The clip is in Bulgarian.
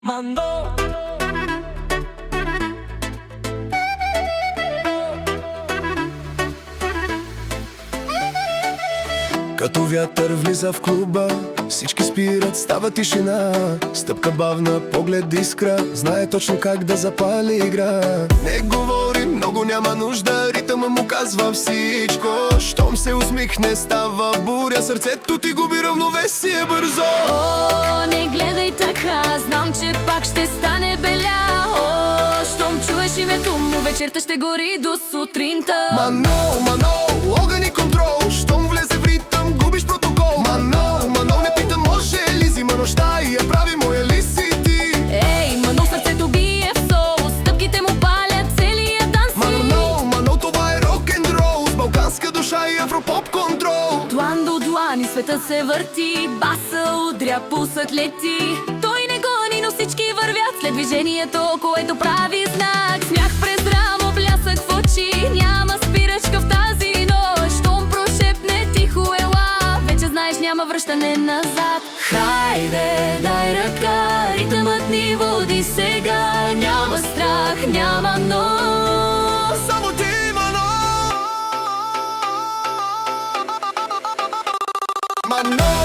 Мано. Като вятър влиза в клуба, всички спират, става тишина. Стъпка бавна, поглед искра, знае точно как да запали игра. Не говори много, няма нужда, ритъма му казва всичко. Щом се усмихне, става буря, сърцето ти губи равновесие бързо. О, не гледай така, знам, че пак ще стане беля. О, щом чуеш името му, вечерта ще гори до сутринта. Мано, огън и контрол, щом влезе в ритъм, губиш протокол. Мано, не питам, може ли зима нощта и я прави моя ли си ти? Ей, Мано, сърцето бие в сол, стъпките му палят целия танц. Мано, това е рок-н-рол, с балканска душа и европоп контрол. Длан до длан и света се върти, баса удря, пулсът лети. Той не гони, но всички вървят след движението, което прави знак. Смях през рамо, блясък в очи, няма спирачка в тази нощ. Щом прошепне тихо ела, вече знаеш, няма връщане назад. Хайде, дай ръка, ритъмът ни води сега. Няма страх, няма нощ. Само ти, Мано.